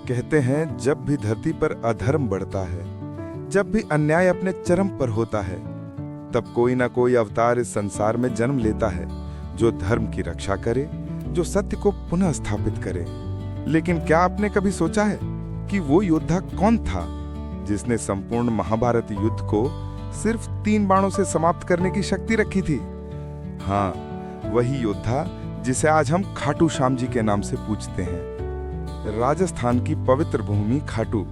कहते हैं जब भी धरती पर अधर्म बढ़ता है, जब भी अन्याय अपने चरम पर होता है, तब कोई ना कोई अवतार इस संसार में जन्म लेता है जो धर्म की रक्षा करे, जो सत्य को पुनः स्थापित करे। लेकिन क्या आपने कभी सोचा है कि वो योद्धा कौन था जिसने संपूर्ण महाभारत युद्ध को सिर्फ 3 बाणों से समाप्त करने की शक्ति रखी थी? हाँ, वही योद्धा जिसे आज हम खाटू श्याम जी के नाम से पूजते हैं। राजस्थान की पवित्र भूमि खाटू,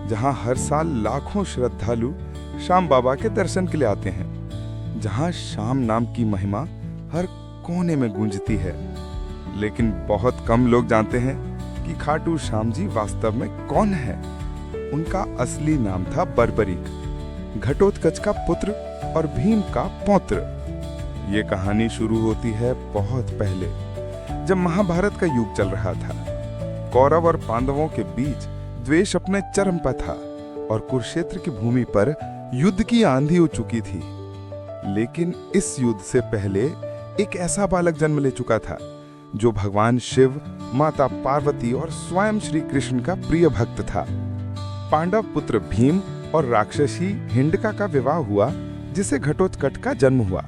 जहां हर साल लाखों श्रद्धालु श्याम बाबा के दर्शन के लिए आते हैं, जहां श्याम नाम की महिमा हर कोने में गूंजती है। लेकिन बहुत कम लोग जानते हैं कि खाटू श्याम जी वास्तव में कौन है। उनका असली नाम था बर्बरीक, घटोत्कच का पुत्र और भीम का पौत्र। ये कहानी शुरू होती है बहुत पहले, जब महाभारत का युग चल रहा था। कौरव और पांडवों के बीच द्वेष अपने चरम पर था और कुरुक्षेत्र की भूमि पर युद्ध की आंधी हो चुकी थी। लेकिन इस युद्ध से पहले एक ऐसा बालक जन्म ले चुका था जो भगवान शिव, माता पार्वती और स्वयं श्री कृष्ण का प्रिय भक्त था। पांडव पुत्र भीम और राक्षसी हिंडका का विवाह हुआ, जिसे घटोत्कच का जन्म हुआ।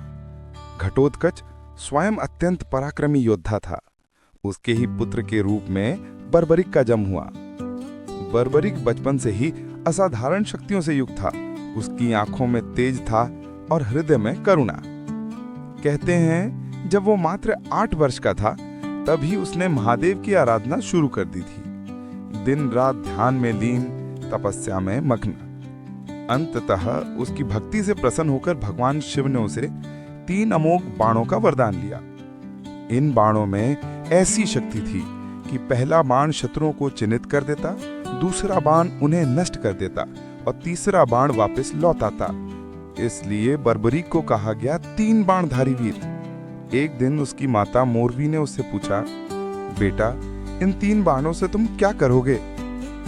घटोत्कच स्वयं अत्यंत पराक्रमी योद्धा था। उसके ही पुत्र के रूप में बर्बरीक का जन्म हुआ। बर्बरीक बचपन से ही असाधारण शक्तियों से युक्त था। उसकी आंखों में तेज था और हृदय में करुणा। कहते हैं जब वो मात्र 8 वर्ष का था, तभी उसने महादेव की आराधना शुरू कर दी थी। दिन रात ध्यान में लीन, तपस्या में मग्न। अंततः उसकी भक्ति से प्रसन्न होकर भगवान शिव ने उसे 3 अमोघ बाणों का वरदान लिया। इन बाणों में ऐसी शक्ति थी कि पहला बाण शत्रुओं को चिन्हित कर देता, दूसरा बाण उन्हें नष्ट कर देता और तीसरा बाण वापस लौट आता। इसलिए बर्बरीक को कहा गया 3 बाणधारी वीर। एक दिन उसकी माता मोरवी ने उससे पूछा, बेटा, इन 3 बाणों से तुम क्या करोगे?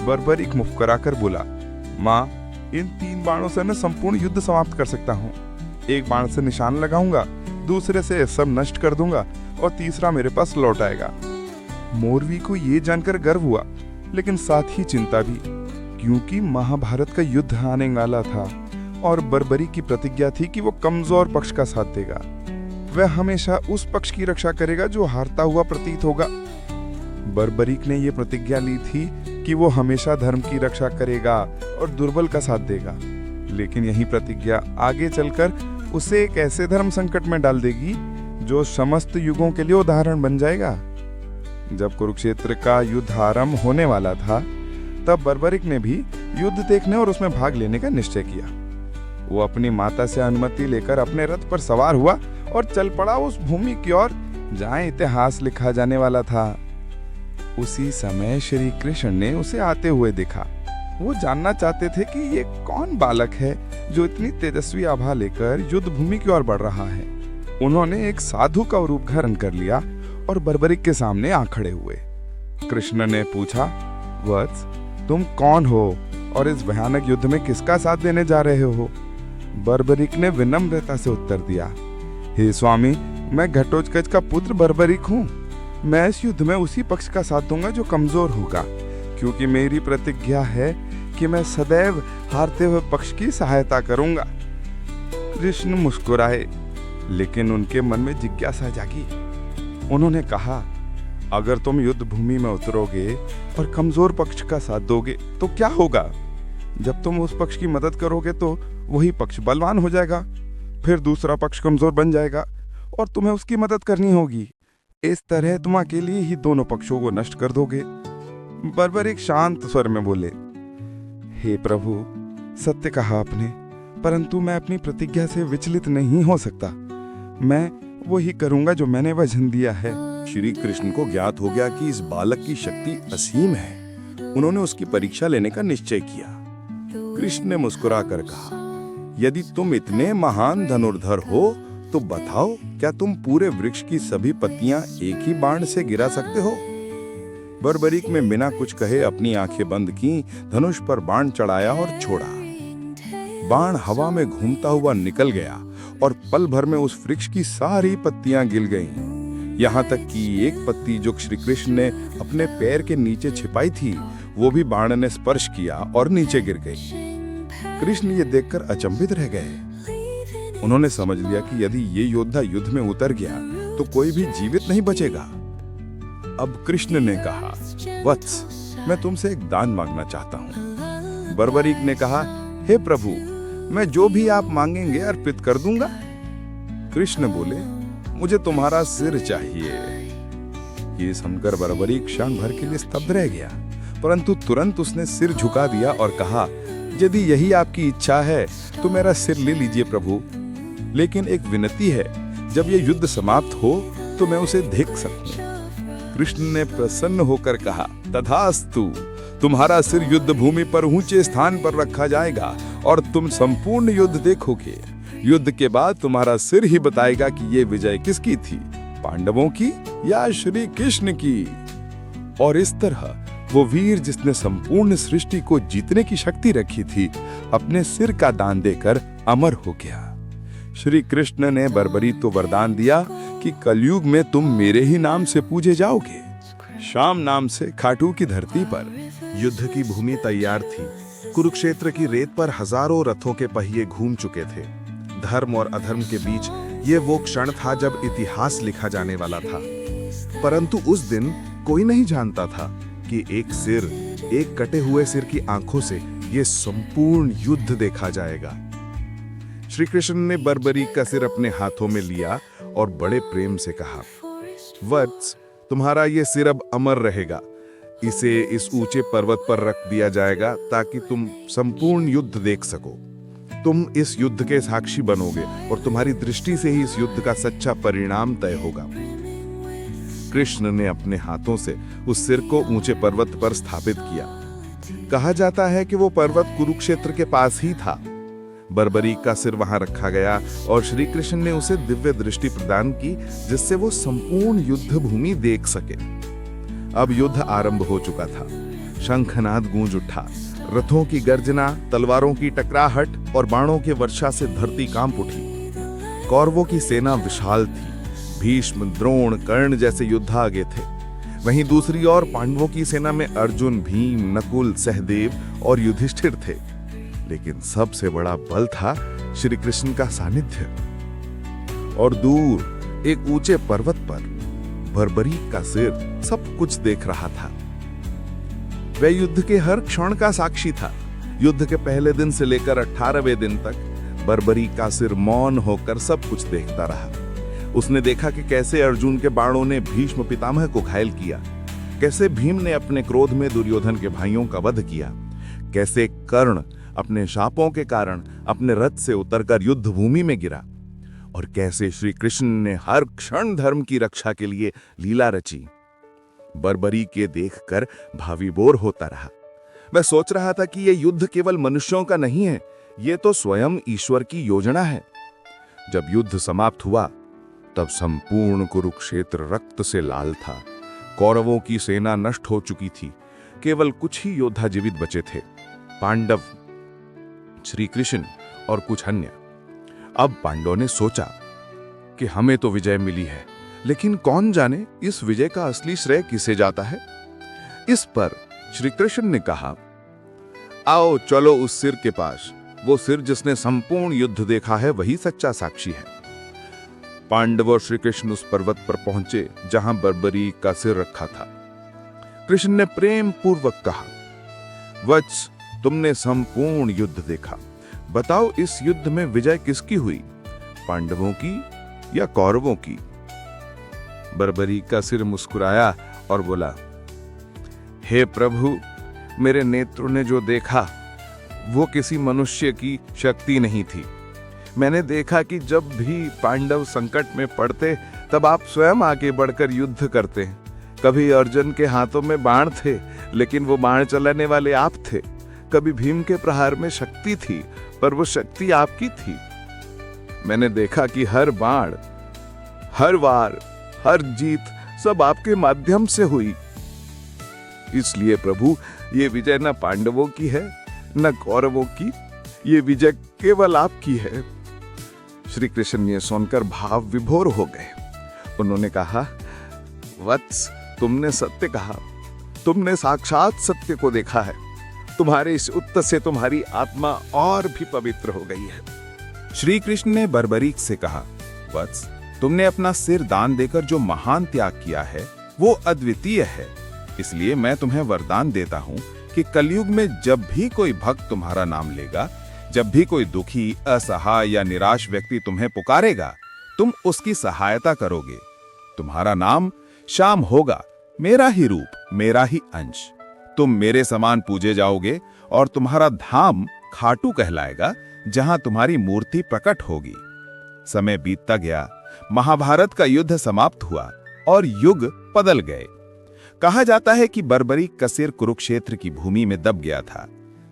बर्बरीक मुस्कुराकर बोला, माँ, इन 3 बाणों से मैं संपूर्ण युद्ध समाप्त कर सकता हूँ। एक बाण से निशान लगाऊंगा, दूसरे से सब नष्ट कर दूंगा और तीसरा मेरे पास लौट आएगा। मोरवी को ये जानकर गर्व हुआ, लेकिन साथ ही चिंता भी, क्योंकि महाभारत का युद्ध आने वाला था और बर्बरीक की प्रतिज्ञा थी कि वो कमजोर पक्ष का साथ देगा। वह हमेशा उस पक्ष की रक्षा करेगा जो हारता हुआ प्रतीत होगा। बर्बरीक ने ये प्रतिज्ञा ली थी कि वो हमेशा धर्म की रक्षा करेगा और दुर्बल का साथ देगा। लेकिन यही प्रतिज्ञा आगे चलकर उसे एक ऐसे धर्म संकट में डाल देगी जो समस्त युगों के लिए उदाहरण बन जाएगा। जब कुरुक्षेत्र का युद्ध आरंभ होने वाला था, तब बर्बरीक ने भी युद्ध देखने और उसमें भाग लेने का निश्चय किया। वो अपनी माता से अनुमति लेकर अपने रथ पर सवार हुआ और चल पड़ा उस भूमि की ओर जहां इतिहास लिखा जाने वाला था। उसी समय श्री कृष्ण ने उसे आते हुए देखा। वो जानना चाहते थे कि ये कौन बालक है जो इतनी तेजस्वी आभा लेकर युद्ध भूमि की ओर बढ़ रहा है। उन्होंने एक साधु का रूप धारण कर लिया और बर्बरीक के सामने आ खड़े हुए। कृष्ण ने पूछा, वत्स, तुम कौन हो और इस भयानक युद्ध में किसका साथ देने जा रहे हो? बर्बरीक ने विनम्रता से उत्तर दिया, हे स्वामी, मैं घटोत्कच का पुत्र बर्बरीक हूँ। मैं इस युद्ध में उसी पक्ष का साथ दूंगा जो कमजोर होगा, क्योंकि मेरी प्रतिज्ञा है कि मैं सदैव हारते हुए पक्ष की सहायता करूंगा। कृष्ण मुस्कुराए, लेकिन उनके मन में जिज्ञासा जागी। उन्होंने कहा, अगर तुम युद्ध भूमि में उतरोगे और कमजोर पक्ष का साथ दोगे तो क्या होगा? जब तुम उस पक्ष की मदद करोगे तो वही पक्ष बलवान हो जाएगा, फिर दूसरा पक्ष कमजोर बन जाएगा और तुम्हें उसकी मदद करनी होगी। इस तरह तुम अकेले ही दोनों पक्षों को नष्ट कर दोगे। बर्बरीक शांत स्वर में बोले, हे प्रभु, सत्य कहा आपने, परंतु मैं अपनी प्रतिज्ञा से विचलित नहीं हो सकता। मैं वही करूंगा जो मैंने वचन दिया है। श्री कृष्ण को ज्ञात हो गया कि इस बालक की शक्ति असीम है। उन्होंने उसकी परीक्षा लेने का निश्चय किया। कृष्ण ने मुस्कुराकर कहा, यदि तुम इतने महान धनुर्धर हो तो बताओ, क्या तुम पूरे वृक्ष की सभी पत्तियां एक ही बाण से गिरा सकते हो? बर्बरीक में बिना कुछ कहे अपनी आंखें बंद की, धनुष पर बाण चढ़ाया और छोड़ा। बाण हवा में घूमता हुआ निकल गया और पल भर में उस वृक्ष की सारी पत्तियां गिर गईं। यहाँ तक कि एक पत्ती जो श्री कृष्ण ने अपने पैर के नीचे छिपाई थी, वो भी बाण ने स्पर्श किया और नीचे गिर गई। कृष्ण ये देखकर अचंभित रह गए। उन्होंने समझ लिया कि यदि ये योद्धा युद्ध में उतर गया तो कोई भी जीवित नहीं बचेगा। अब कृष्ण ने कहा, वत्स, मैं तुमसे एक दान मांगना चाहता हूँ। बर्बरीक ने कहा, हे प्रभु, मैं जो भी आप मांगेंगे अर्पित कर दूंगा। कृष्ण बोले, मुझे तुम्हारा सिर चाहिए। ये सुनकर बर्बरीक क्षण भर के लिए स्तब्ध रह गया, परंतु तुरंत उसने सिर झुका दिया और कहा, यदि यही आपकी इच्छा है तो मेरा सिर ले लीजिए प्रभु, लेकिन एक विनती है, जब ये युद्ध समाप्त हो तो मैं उसे देख सकूं। कृष्ण ने प्रसन्न होकर कहा, तथास्तु, तुम्हारा सिर युद्ध भूमि पर ऊंचे स्थान पर रखा जाएगा और तुम संपूर्ण युद्ध देखोगे। युद्ध के बाद तुम्हारा सिर ही बताएगा कि ये विजय किसकी थी, पांडवों की या श्री कृष्ण की। और इस तरह वो वीर जिसने संपूर्ण सृष्टि को जीतने की शक्ति रखी थी, अपने सिर का दान देकर अमर हो गया। श्री कृष्ण ने बर्बरीक को वरदान दिया कि कलयुग में तुम मेरे ही नाम से पूजे जाओगे। शाम नाम से खाटू की धरती पर युद्ध की भूमि तैयार थी। कुरुक्षेत्र की रेत पर हजारों रथों के पहिए घूम चुके थे। धर्म और अधर्म के बीच ये वो क्षण था जब इतिहास लिखा जाने वाला था। परंतु उस दिन कोई नहीं जानता था कि एक कटे हुए सिर की आंखों से ये संपूर्ण युद्ध देखा जाएगा। श्री कृष्ण ने बर्बरीक का सिर अपने हाथों में लिया और बड़े प्रेम से कहा, वत्स, तुम्हारा ये सिर अब अमर रहेगा। इसे इस ऊंचे पर्वत पर रख दिया जाएगा ताकि तुम संपूर्ण युद्ध देख सको। तुम इस युद्ध के साक्षी बनोगे और तुम्हारी दृष्टि से ही इस युद्ध का सच्चा परिणाम तय होगा। कृष्ण ने अपने हाथों से उस सिर को ऊंचे पर्वत पर स्थापित किया। कहा जाता है कि वो पर्वत कुरुक्षेत्र के पास ही था। बर्बरीक का सिर वहां रखा गया और श्री कृष्ण ने उसे दिव्य दृष्टि प्रदान की, जिससे वो संपूर्ण युद्ध भूमि देख सके। अब युद्ध आरंभ हो चुका था। शंखनाद गूंज उठा। रथों की गर्जना, तलवारों की टकराहट और बाणों के वर्षा से धरती कांप उठी। कौरवों की सेना विशाल थी। भीष्म, द्रोण, कर्ण जैसे योद्धा आगे थे। वहीं दूसरी ओर पांडवों की सेना में अर्जुन, भीम, नकुल, सहदेव और युधिष्ठिर थे। लेकिन सबसे बड़ा बल था श्री कृष्ण का सानिध्य। और दूर एक ऊंचे पर्वत पर बर्बरीक का सिर सब कुछ देख रहा था। वह युद्ध के हर क्षण का साक्षी था। युद्ध के पहले दिन से लेकर 18वें दिन तक बर्बरीक का सिर मौन होकर सब कुछ देखता रहा। उसने देखा कि कैसे अर्जुन के बाणों ने भीष्म पितामह को घायल किया, कैसे भीम ने अपने क्रोध में दुर्योधन के भाइयों का वध किया, कैसे कर्ण अपने शापों के कारण अपने रथ से उतरकर युद्ध भूमि में गिरा, और कैसे श्री कृष्ण ने हर क्षण धर्म की रक्षा के लिए लीला रची। बर्बरीक के देखकर भाविभोर होता रहा। मैं सोच रहा था कि यह युद्ध केवल मनुष्यों का नहीं है, ये तो स्वयं ईश्वर की योजना है। जब युद्ध समाप्त हुआ तब संपूर्ण कुरुक्षेत्र रक्त से लाल था। कौरवों की सेना नष्ट हो चुकी थी। केवल कुछ ही योद्धा जीवित बचे थे, पांडव, श्री कृष्ण और कुछ अन्य। अब पांडवों ने सोचा कि हमें तो विजय मिली है, लेकिन कौन जाने इस विजय का असली श्रेय किसे जाता है। इस पर श्री कृष्ण ने कहा, आओ चलो उस सिर के पास। वो सिर जिसने संपूर्ण युद्ध देखा है वही सच्चा साक्षी है। पांडव और श्री कृष्ण उस पर्वत पर पहुंचे जहां बर्बरीक का सिर रखा था। कृष्ण ने प्रेम पूर्वक कहा, वत्स, तुमने संपूर्ण युद्ध देखा। बताओ इस युद्ध में विजय किसकी हुई, पांडवों की या कौरवों की? बर्बरीक का सिर मुस्कुराया और बोला, हे प्रभु, मेरे नेत्रों ने जो देखा वो किसी मनुष्य की शक्ति नहीं थी। मैंने देखा कि जब भी पांडव संकट में पड़ते तब आप स्वयं आगे बढ़कर युद्ध करते। कभी अर्जुन के हाथों में बाण थे, लेकिन वो बाण चलाने वाले आप थे। कभी भीम के प्रहार में शक्ति थी, पर वो शक्ति आपकी थी। मैंने देखा कि हर बाण, हर वार, हर जीत सब आपके माध्यम से हुई। इसलिए प्रभु, ये विजय न पांडवों की है न कौरवों की, ये विजय केवल आपकी है। श्री कृष्ण ये सुनकर भाव विभोर हो गए। उन्होंने कहा, वत्स, तुमने सत्य कहा। तुमने साक्षात सत्य को देखा है। तुम्हारे इस उत्तर से तुम्हारी आत्मा और भी पवित्र हो गई है। श्री कृष्ण ने बर्बरीक से कहा, वत्स, तुमने अपना सिर दान देकर जो महान त्याग किया है वो अद्वितीय है। इसलिए मैं तुम्हें वरदान देता हूँ कि कलयुग में जब भी कोई भक्त तुम्हारा नाम लेगा, जब भी कोई दुखी, असहाय या निराश व्यक्ति तुम्हें पुकारेगा, तुम उसकी सहायता करोगे। तुम्हारा नाम श्याम होगा, मेरा ही रूप, मेरा ही अंश। तुम मेरे समान पूजे जाओगे और तुम्हारा धाम खाटू कहलाएगा, जहां तुम्हारी मूर्ति प्रकट होगी। समय बीतता गया, महाभारत का युद्ध समाप्त हुआ और युग बदल गए। कहा जाता है कि बर्बरीक का सिर कुरुक्षेत्र की भूमि में दब गया था।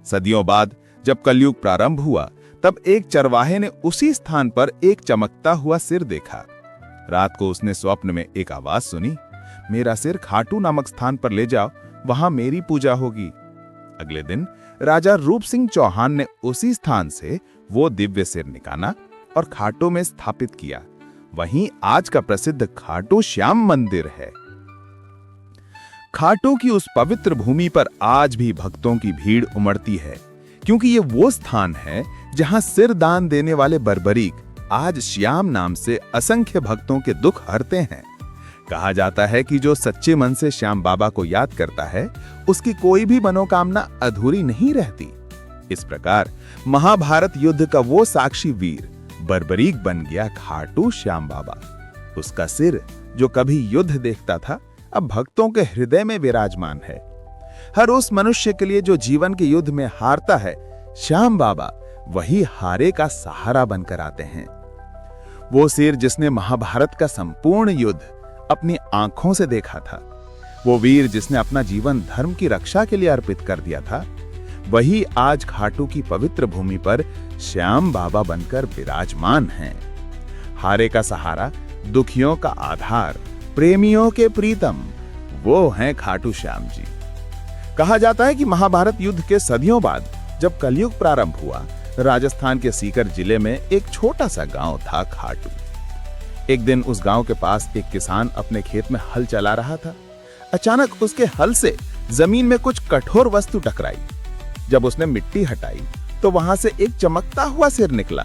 सदियों बाद जब कलयुग प्रारंभ हुआ, तब एक चरवाहे ने उसी स्थान पर एक चमकता हुआ सिर देखा। रात को उसने स्वप्न में एक आवाज सुनी, मेरा सिर खाटू नामक स्थान पर ले जाओ, वहां मेरी पूजा होगी। अगले दिन राजा रूप सिंह चौहान ने उसी स्थान से वो दिव्य सिर निकाला और खाटू में स्थापित किया। वहीं आज का प्रसिद्ध खाटू श्याम मंदिर है। खाटू की उस पवित्र भूमि पर आज भी भक्तों की भीड़ उमड़ती है, क्योंकि ये वो स्थान है जहां सिर दान देने वाले बर्बरीक आज श्याम नाम से असंख्य भक्तों के दुख हरते हैं। कहा जाता है कि जो सच्चे मन से श्याम बाबा को याद करता है, उसकी कोई भी मनोकामना अधूरी नहीं रहती। इस प्रकार महाभारत युद्ध का वो साक्षी वीर बर्बरीक बन गया खाटू श्याम बाबा। उसका सिर जो कभी युद्ध देखता था, अब भक्तों के हृदय में विराजमान है। हर उस मनुष्य के लिए जो जीवन के युद्ध में हारता है, श्याम बाबा वही हारे का सहारा बनकर आते हैं। वो सिर जिसने महाभारत का संपूर्ण युद्ध अपनी आंखों से देखा था, वो वीर जिसने अपना जीवन धर्म की रक्षा के लिए अर्पित कर दिया था, वही आज खाटू की पवित्र भूमि पर श्याम बाबा बनकर विराजमान हैं। हारे का सहारा, दुखियों का आधार, प्रेमियों के प्रीतम, वो हैं खाटू श्याम जी। कहा जाता है कि महाभारत युद्ध के सदियों बाद जब कलयुग प्रारंभ हुआ, राजस्थान के सीकर जिले में एक छोटा सा गांव था खाटू। एक दिन उस गांव के पास एक किसान अपने खेत में हल चला रहा था। अचानक उसके हल से जमीन में कुछ कठोर वस्तु टकराई। जब उसने मिट्टी हटाई तो वहां से एक चमकता हुआ सिर निकला।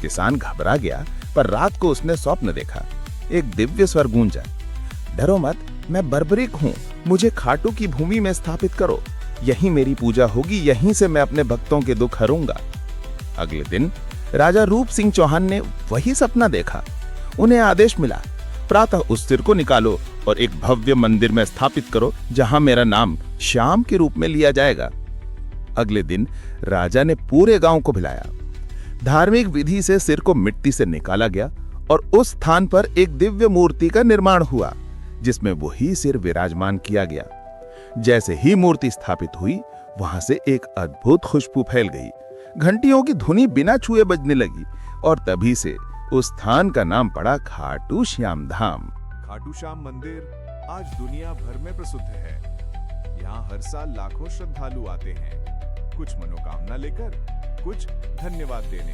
किसान घबरा गया, पर रात को उसने स्वप्न देखा। एक दिव्य स्वर गूंजा, डरो मत, मैं बर्बरीक हूं, मुझे खाटू की भूमि में स्थापित करो, यहीं मेरी पूजा होगी, यहीं से मैं अपने भक्तों के दुख हरूंगा। अगले दिन राजा रूप सिंह चौहान ने वही सपना देखा। उन्हें आदेश मिला, प्रातः उस सिर को निकालो और एक भव्य मंदिर में स्थापित करो, जहां मेरा नाम श्याम के रूप में लिया जाएगा। अगले दिन राजा ने पूरे गांव को बुलाया। धार्मिक विधि से सिर को मिट्टी से निकाला गया और उस स्थान पर एक दिव्य मूर्ति का निर्माण हुआ, जिसमें वही सिर विराजमान किया गया। जैसे ही मूर्ति स्थापित हुई, वहां से एक अद्भुत खुशबू फैल गई। घंटियों की धुनी बिना छुए बजने लगी और तभी से उस स्थान का नाम पड़ा खाटू श्याम धाम। खाटू श्याम मंदिर आज दुनिया भर में प्रसिद्ध है। यहाँ हर साल लाखों श्रद्धालु आते हैं, कुछ मनोकामना लेकर, कुछ धन्यवाद देने।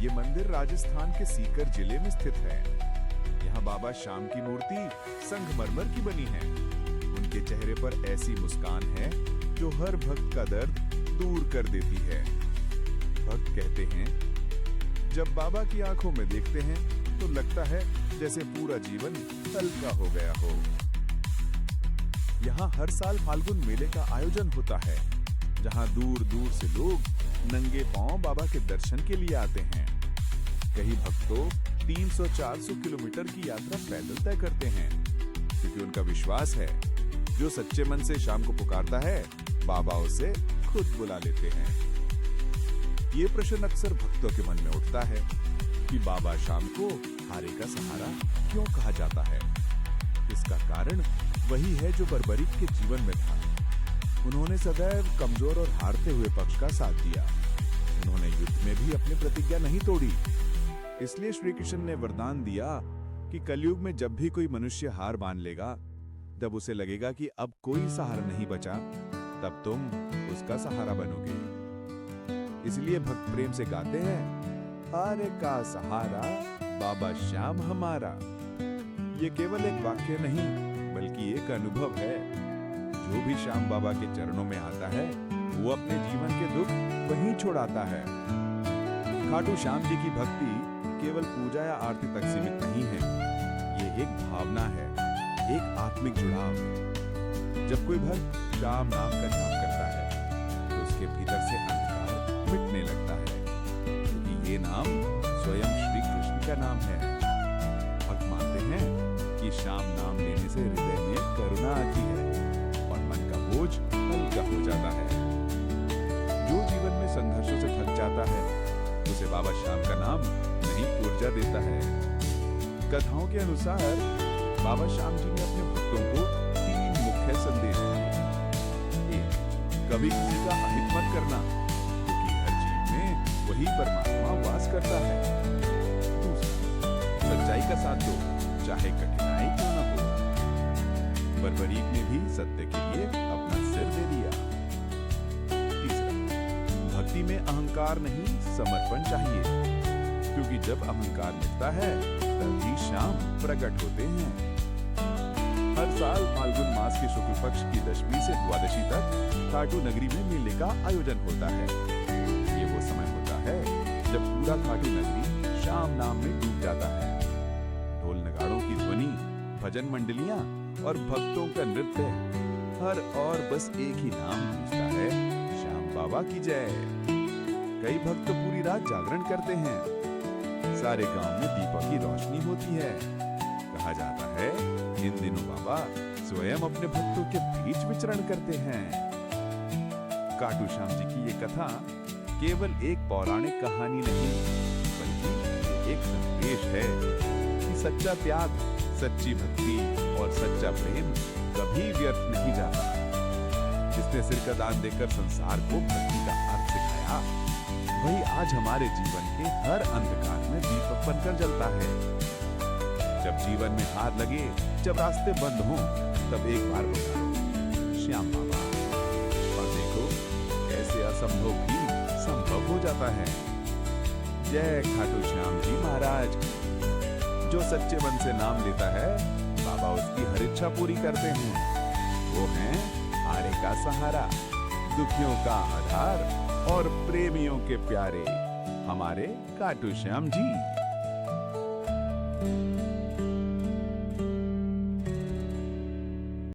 ये मंदिर राजस्थान के सीकर जिले में स्थित है। यहाँ बाबा श्याम की मूर्ति संगमरमर की बनी है। उनके चेहरे पर ऐसी मुस्कान है जो हर भक्त का दर्द दूर कर देती है। भक्त कहते हैं, जब बाबा की आंखों में देखते हैं तो लगता है जैसे पूरा जीवन हल्का हो गया हो। यहाँ हर साल फाल्गुन मेले का आयोजन होता है, जहाँ दूर दूर से लोग नंगे पांव बाबा के दर्शन के लिए आते हैं। कई भक्त तो 300-400 किलोमीटर की यात्रा पैदल तय करते हैं, क्योंकि उनका विश्वास है, जो सच्चे मन से शाम को पुकारता है, बाबा उसे खुद बुला लेते हैं। ये प्रश्न अक्सर भक्तों के मन में उठता है कि बाबा श्याम को हारे का सहारा क्यों कहा जाता है। इसका कारण वही है जो बर्बरीक के जीवन में था। उन्होंने सदैव कमजोर और हारते हुए पक्ष का साथ दिया। उन्होंने युद्ध में भी अपनी प्रतिज्ञा नहीं तोड़ी। इसलिए श्री कृष्ण ने वरदान दिया कि कलयुग में जब भी कोई मनुष्य हार मान लेगा, जब उसे लगेगा कि अब कोई सहारा नहीं बचा, तब तुम उसका सहारा बनोगे। इसलिए भक्त प्रेम से गाते हैं, हारे का सहारा बाबा श्याम हमारा। ये केवल एक वाक्य नहीं, बल्कि एक अनुभव है। जो भी श्याम बाबा के चरणों में आता है वो अपने जीवन के दुख वहीं छोड़ाता है। खाटू श्याम जी की भक्ति केवल पूजा या आरती तक सीमित नहीं है, ये एक भावना है, एक आत्मिक जुड़ाव। जब कोई भक्त श्याम नाम का जाप करता है तो उसके भीतर से अंधकार मिटने लगता है, क्योंकि ये नाम स्वयं श्री कृष्ण का नाम है। भक्त मानते हैं कि श्याम नाम लेने से हृदय में करुणा आती है और मन का बोझ हल्का हो जाता है। जो जीवन में संघर्षों से थक जाता है उसे बाबा श्याम का नाम नई ऊर्जा देता है। कथाओं के अनुसार बाबा श्याम जी ने अपने भक्तों को 3 मुख्य संदेश दिए। 1. कभी किसी का अहित मत करना, क्योंकि हर जीव में वही परमात्मा वास करता है। 2. सच्चाई का साथ दो, चाहे कठिनाई क्यों न हो। बर्बरीक ने भी सत्य के लिए अपना सिर दे दिया। 3. भक्ति में अहंकार नहीं, समर्पण चाहिए, क्योंकि जब अहंकार मिटता है तभी श्याम प्रकट होते हैं। हर साल फाल्गुन मास के शुक्ल पक्ष की दशमी से द्वादशी तक खाटू नगरी में मेले का आयोजन होता है। ये वो समय होता है जब पूरा खाटू नगरी श्याम नाम में डूब जाता है। ढोल नगाड़ों की ध्वनि, भजन मंडलियां और भक्तों का नृत्य, हर और बस एक ही नाम गूंजता है, श्याम बाबा की जय। कई भक्त तो पूरी रात जागरण करते हैं। सारे गांव में दीपक की रोशनी होती है। कहा जाता है इन दिनों बाबा स्वयं अपने भक्तों के बीच विचरण करते हैं। खाटू श्याम जी की ये कथा केवल एक पौराणिक कहानी नहीं, बल्कि ये एक संदेश है कि सच्चा त्याग, सच्ची भक्ति और सच्चा प्रेम कभी व्यर्थ नहीं जाता। जिसने सिर का दान देकर संसार को भक्ति का अर्थ सिखाया, वही आज हमारे जीवन के हर अंधकार में दीपक बनकर जलता है। जब जीवन में हार लगे, जब रास्ते बंद हों, तब एक बार पुकारो श्याम बाबा, और देखो कैसे असंभव भी संभव हो जाता है। जय खाटू श्याम जी महाराज। जो सच्चे मन से नाम लेता है, बाबा उसकी हर इच्छा पूरी करते हैं। वो हैं हारे का सहारा, दुखियों का आधार और प्रेमियों के प्यारे हमारे खाटू श्याम जी।